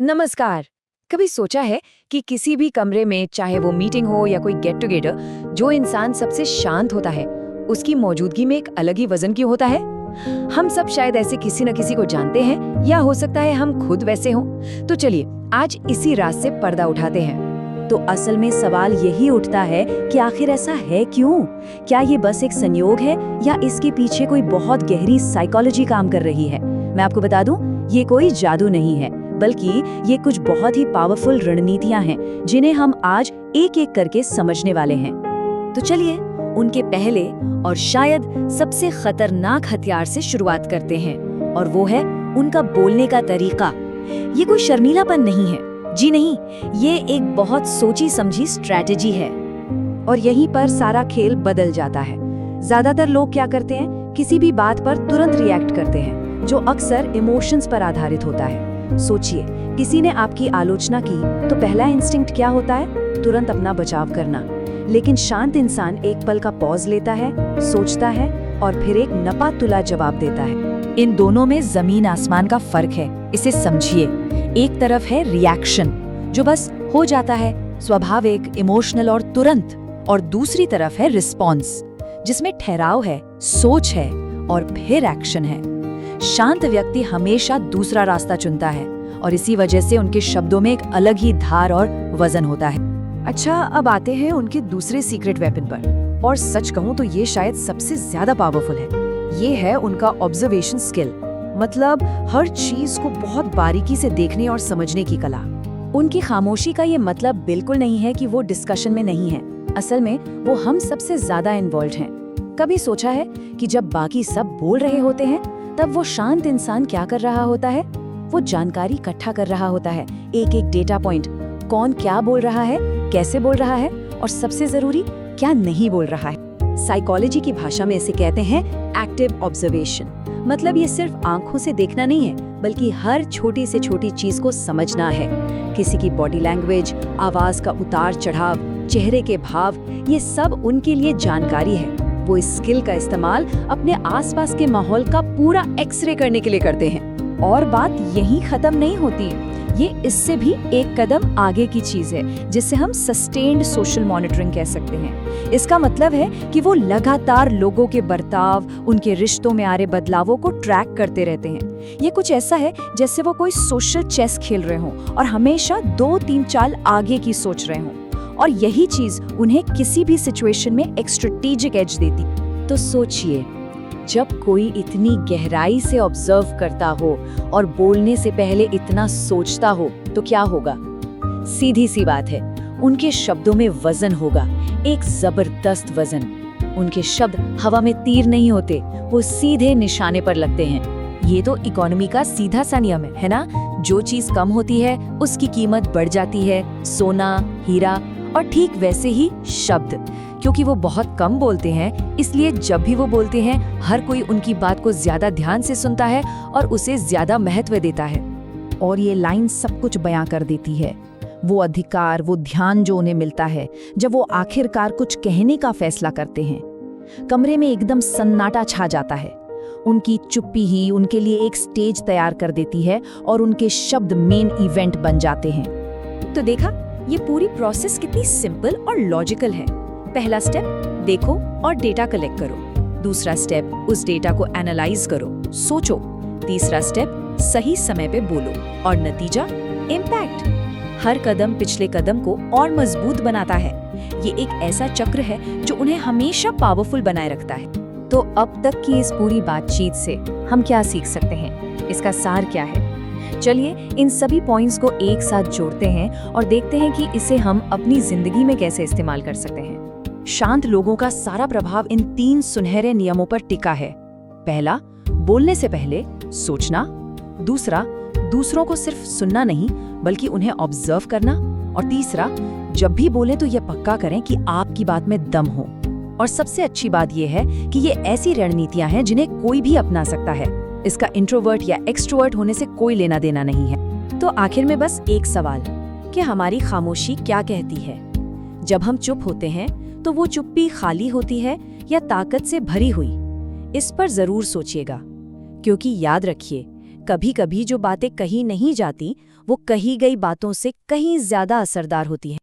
नमस्कार। कभी सोचा है कि किसी भी कमरे में, चाहे वो मीटिंग हो या कोई गेट टुगेदर, जो इंसान सबसे शांत होता है उसकी मौजूदगी में एक अलग ही वजन क्यों होता है? हम सब शायद ऐसे किसी न किसी को जानते हैं, या हो सकता है हम खुद वैसे हों। तो चलिए आज इसी राज से पर्दा उठाते हैं। तो असल में सवाल यही उठता है कि आखिर ऐसा है क्यों? क्या ये बस एक संयोग है या इसके पीछे कोई बहुत गहरी साइकोलॉजी काम कर रही है? मैं आपको बता दूं, ये कोई जादू नहीं है, बल्कि ये कुछ बहुत ही पावरफुल रणनीतियां हैं जिन्हें हम आज एक एक करके समझने वाले हैं। तो चलिए उनके पहले और शायद सबसे खतरनाक हथियार से शुरुआत करते हैं, और वो है उनका बोलने का तरीका। ये कोई शर्मीलापन नहीं है, जी नहीं, ये एक बहुत सोची समझी स्ट्रैटेजी है। और यहीं पर सारा खेल बदल जाता है। ज्यादातर लोग क्या करते हैं, किसी भी बात पर तुरंत रिएक्ट करते हैं, जो अक्सर इमोशंस पर आधारित होता है। सोचिए, किसी ने आपकी आलोचना की तो पहला इंस्टिंक्ट क्या होता है? तुरंत अपना बचाव करना। लेकिन शांत इंसान एक पल का पॉज लेता है, सोचता है और फिर एक नपा तुला जवाब देता है। इन दोनों में जमीन आसमान का फर्क है, इसे समझिए। एक तरफ है रिएक्शन, जो बस हो जाता है, स्वाभाविक, इमोशनल और तुरंत, और दूसरी तरफ है रिस्पॉन्स, जिसमें ठहराव है, सोच है और फिर एक्शन है। शांत व्यक्ति हमेशा दूसरा रास्ता चुनता है, और इसी वजह से उनके शब्दों में एक अलग ही धार और वजन होता है। अच्छा, अब आते हैं उनके दूसरे सीक्रेट वेपन पर, और सच कहूं तो ये शायद सबसे ज्यादा पावरफुल है। ये है उनका ऑब्जर्वेशन स्किल, मतलब हर चीज को बहुत बारीकी से देखने और समझने की कला। उनकी खामोशी का ये मतलब बिल्कुल नहीं है कि वो डिस्कशन में नहीं है। असल में वो हम सबसे ज्यादा इन्वॉल्व हैं। कभी सोचा है कि जब बाकी सब बोल रहे होते हैं, तब वो शांत इंसान क्या कर रहा होता है? वो जानकारी इकट्ठा कर रहा होता है, एक एक डेटा पॉइंट, कौन क्या बोल रहा है, कैसे बोल रहा है, और सबसे जरूरी क्या नहीं बोल रहा है। साइकोलॉजी की भाषा में इसे कहते हैं एक्टिव ऑब्जर्वेशन। मतलब ये सिर्फ आंखों से देखना नहीं है, बल्कि हर छोटी से छोटी चीज को समझना है। किसी की बॉडी लैंग्वेज, आवाज का उतार चढ़ाव, चेहरे के भाव, ये सब उनके लिए जानकारी है। वो इस स्किल का इस्तेमाल अपने आसपास के माहौल का पूरा एक्सरे करने के लिए करते हैं। और बात यहीं खत्म नहीं होती, ये इससे भी एक कदम आगे की चीज है, जिसे हम सस्टेन्ड सोशल मॉनिटरिंग कह सकते हैं। इसका मतलब है कि वो लगातार लोगों के बर्ताव, उनके रिश्तों में आ रहे बदलावों को ट्रैक करते रहते हैं। ये कुछ ऐसा है जैसे वो कोई सोशल चेस खेल रहे हों और हमेशा 2-3 चाल आगे की सोच रहे हों, और यही चीज उन्हें किसी भी सिचुएशन में एक स्ट्रेटेजिक एज देती। तो सोचिए, जब कोई इतनी गहराई से ऑब्जर्व करता हो और बोलने से पहले इतना सोचता हो, तो क्या होगा? सीधी सी बात है, उनके शब्दों में वजन होगा, एक जबरदस्त वजन। उनके शब्द हवा में तीर नहीं होते, वो सीधे निशाने पर लगते हैं। ये तो इकोनॉमी का सीधा सा नियम है ना? जो चीज कम होती है उसकी कीमत बढ़ जाती है, सोना, हीरा। और ठीक वैसे ही शब्द, क्योंकि वो बहुत कम बोलते हैं, इसलिए जब भी वो बोलते हैं हर कोई उनकी बात को ज्यादा ध्यान से सुनता है और उसे ज्यादा महत्व देता है। और ये लाइन सब कुछ बयां कर देती है। वो अधिकार, वो ध्यान जो उन्हें मिलता है जब वो आखिरकार कुछ कहने का फैसला करते हैं। कमरे में एकदम सन्नाटा छा जाता है। उनकी चुप्पी ही उनके लिए एक स्टेज तैयार कर देती है और उनके शब्द मेन इवेंट बन जाते हैं। तो देखा, ये पूरी प्रोसेस कितनी सिंपल और लॉजिकल है। पहला स्टेप, देखो और डेटा कलेक्ट करो। दूसरा स्टेप, उस डेटा को एनालाइज करो, सोचो। तीसरा स्टेप, सही समय पे बोलो, और नतीजा इम्पैक्ट। हर कदम पिछले कदम को और मजबूत बनाता है। ये एक ऐसा चक्र है जो उन्हें हमेशा पावरफुल बनाए रखता है। तो अब तक की इस पूरी बातचीत से हम क्या सीख सकते हैं? इसका सार क्या है? चलिए इन सभी पॉइंट्स को एक साथ जोड़ते हैं और देखते हैं कि इसे हम अपनी जिंदगी में कैसे इस्तेमाल कर सकते हैं। शांत लोगों का सारा प्रभाव इन 3 सुनहरे नियमों पर टिका है। पहला, बोलने से पहले सोचना। दूसरा, दूसरों को सिर्फ सुनना नहीं बल्कि उन्हें ऑब्जर्व करना। और तीसरा, जब भी बोलें तो यह पक्का करें कि आपकी बात में दम हो। और सबसे अच्छी बात यह है कि ये ऐसी रणनीतियां हैं जिन्हें कोई भी अपना सकता है। इसका इंट्रोवर्ट या एक्सट्रोवर्ट होने से कोई लेना देना नहीं है। तो आखिर में बस एक सवाल, कि हमारी खामोशी क्या कहती है? जब हम चुप होते हैं तो वो चुप्पी खाली होती है या ताकत से भरी हुई? इस पर जरूर सोचिएगा, क्योंकि याद रखिए, कभी कभी जो बातें कही नहीं जाती वो कही गई बातों से कहीं ज्यादा असरदार होती हैं।